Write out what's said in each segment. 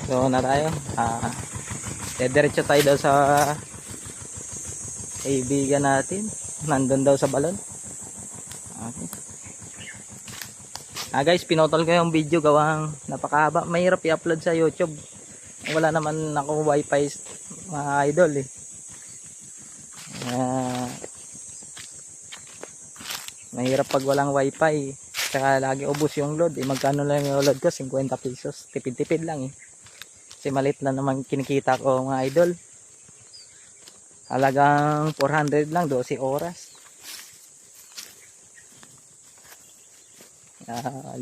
So na tayo. Diretso tayo daw sa kaibigan natin. Nandun daw sa balon. Okay. Guys, pinotol ko yung video gawang napakahaba. Mahirap i-upload sa YouTube. Wala naman ako wifi mga idol eh. Mahirap pag walang wifi. Saka lagi ubos yung load eh. Magkano lang yung load ko? 50 pesos. Tipid-tipid lang eh. Kasi malit lang naman kinikita ko mga idol. Halagang 400 lang, 12 oras.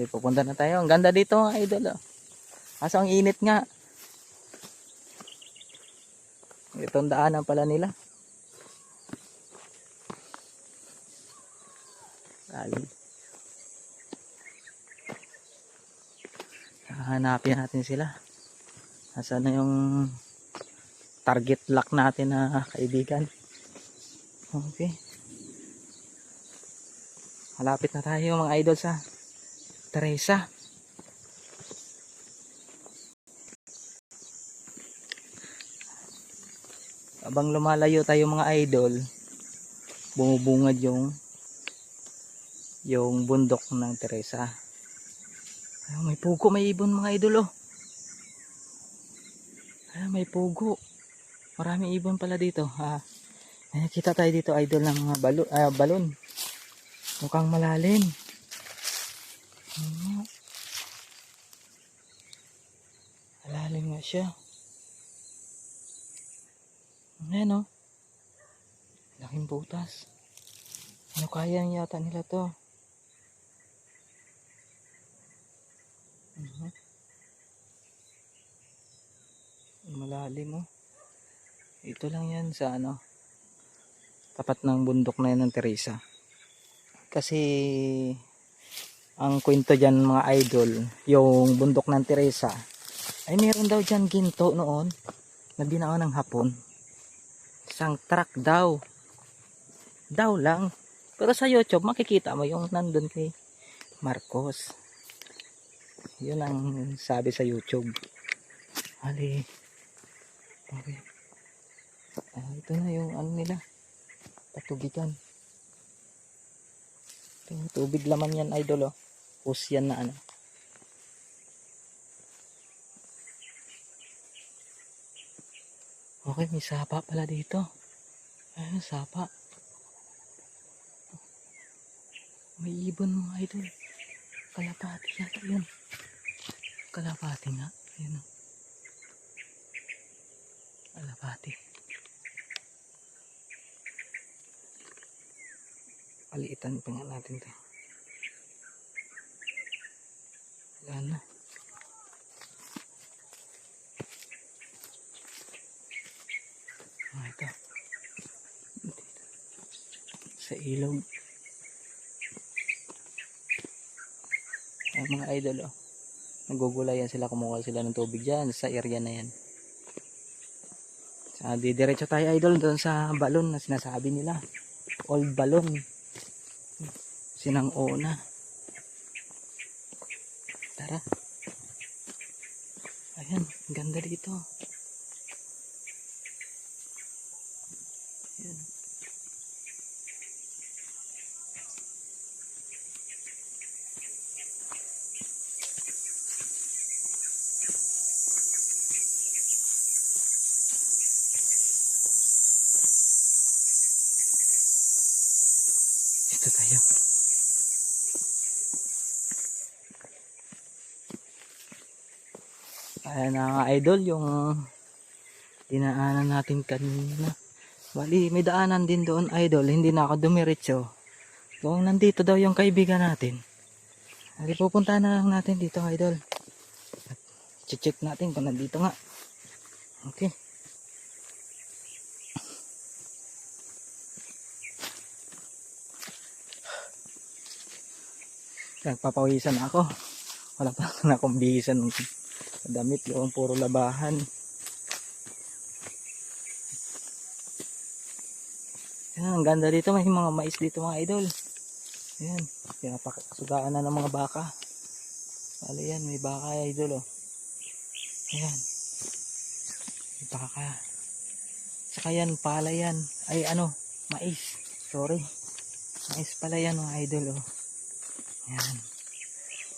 Pupunta na tayo. Ang ganda dito mga idol. Oh. Kaso ang init nga. Itong daanan pala nila. Hanapin natin sila. Nasaan na yung target lock natin na kaibigan. Okay. Malapit na tayo mga idol sa Teresa. Habang lumalayo tayo mga idol, bumubungad yung bundok ng Teresa. Ay, may pugo, may ibon mga idol oh. Ay, may pugo. Maraming ibon pala dito. May nakita tayo dito idol ng mga balon. Mukhang malalim. Malalim nga siya. Ayan o. Laking butas. Ano kaya yata nila to? Malalim o. Ito lang yan sa tapat ng bundok na yan ng Teresa. Kasi ang kwento dyan mga idol, yung bundok ng Teresa ay meron daw dyan ginto noon na binaon ng Hapon. Isang truck daw lang, pero sa YouTube makikita mo yung nandun kay Marcos. Yun ang sabi sa YouTube. Okay. Ito na yung nila, patubigan. Tubig laman yan idol oh. Hose yan na Okay, may sapa pala dito. Ayun, sapa. May ibon mga idol. Kalapati yata yun. Kalapati nga. Ayun oh. Kalapati. Paliitan pa nga natin to. Yan na. Ito. Sa ilog. Ay, mga idol oh. Nagugulayan sila, kumuha sila ng tubig dyan sa area na yan. Didiretso tayo idol doon sa balon na sinasabi nila. Old balon. Sinang una. Tara. Ayan, ganda dito. Ayan. Dito tayo. Ayan na idol yung dinaanan natin kanina. Bali may daanan din doon idol, hindi na ako dumiretso. Kung nandito daw yung kaibigan natin, pupunta na lang natin dito idol. At check natin kung nandito nga. Okay. Nagpapawisan ako. Wala pa na akong bihisan ng damit, yung puro labahan. Ayan, ang ganda dito, may mga mais dito mga idol. Ayan, pinapakasugaan na ng mga baka. Bali yan, may baka idol oh. Ayan. baka. Saka yan, pala yan. Ay ano, mais. Sorry. Mais pala yan mga idol oh. Yan.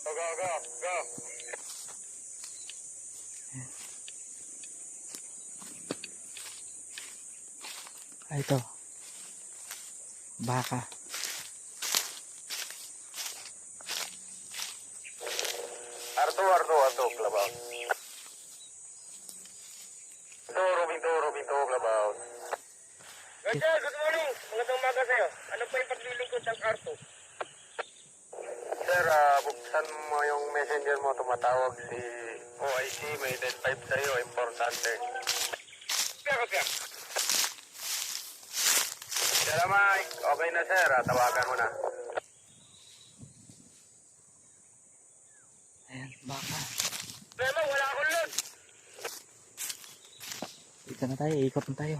Go, go, go, go. Ay ito. Baka. Arto, Clubhouse. Binto, Clubhouse. Sir, good morning. Magandang umaga sa'yo. Ano pa yung paglilingkod ng Arto? Sir, buksan mo yung messenger mo. Tumatawag si OIC. May dead pipe sa'yo. Importante. Kaya. Sir, Mike. Okay na, sir. Tawagan mo na. Ayan, baka. Pero wala akong load. Dito na tayo, ikot na tayo.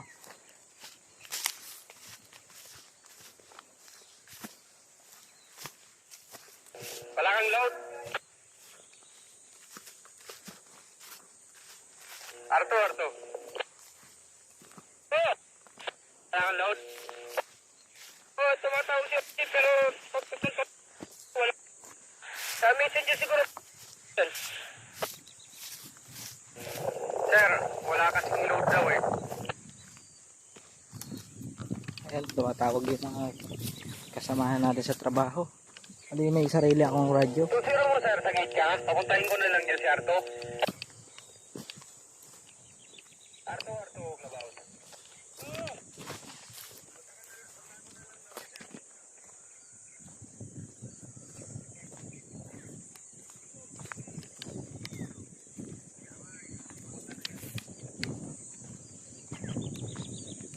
Wala kang load. Arto. Oh! Wala kang load. Oh, tumatawag siya pero pagputol ka wala. Sa messenger siguro. Sir, wala kasing load daw eh. Ayan, tumatawag yung mga kasamahan natin sa trabaho. Hindi, may sarili akong radyo. Susiro mo sir, sa gate ka. Papuntahin ko na lang dyan si Arto. Arto, Glabaw.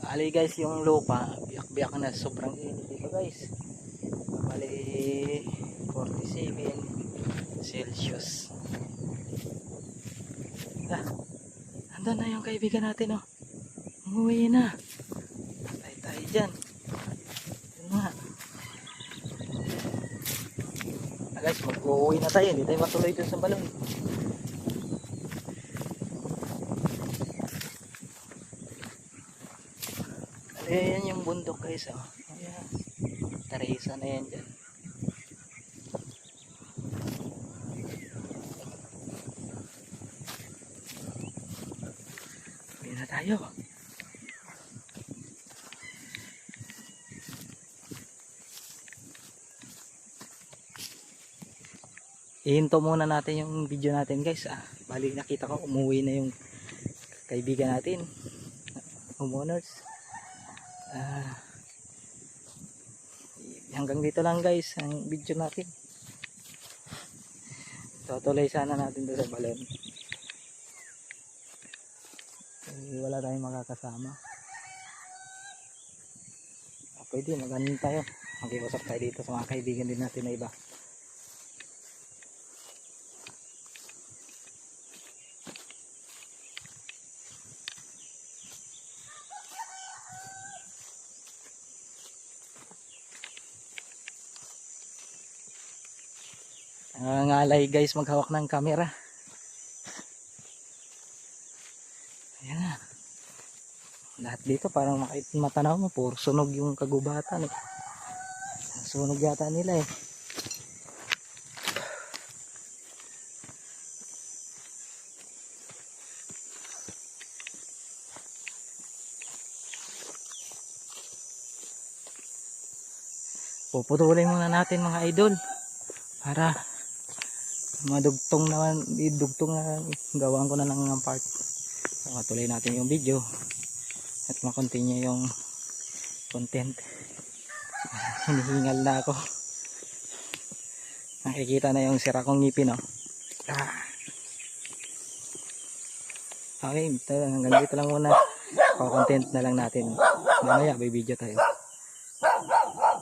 Ali guys, yung lupa, biyak-biyak na sobrang init dito guys. Bali 47 Celsius. Andun na yung kaibigan natin oh. Umuwi na. Tayo dyan. Yun nga. Guys, mag-uwi na tayo. Hindi tayo matuloy dun sa balon. Ayan yung bundok guys oh. Ayan. Teresa na yan dyan. Uwi na tayo. Ihinto muna natin yung video natin guys ah. Bali nakita ko umuwi na yung kaibigan natin. Homeowners. Hanggang dito lang guys ang video natin. Tutuloy sana natin doon sa balon. Wala tayong makakasama. Pwede maganin tayo. Mag-iusap tayo dito sa mga kaibigan din natin na iba. Ngalay guys maghawak ng camera. Ayan na. Lahat dito parang matanaw mo puro sunog yung kagubatan eh. Sunog yata nila eh. Puputulin muna natin mga idol para madugtong naman, idugtong na gawaan ko na lang ng part. So, matuloy natin yung video at makontinue yung content. Hinihingal na ako. Nakikita na yung sira kong ngipin oh. Okay, hanggang dito lang muna. Content na lang natin. Mamaya may video tayo.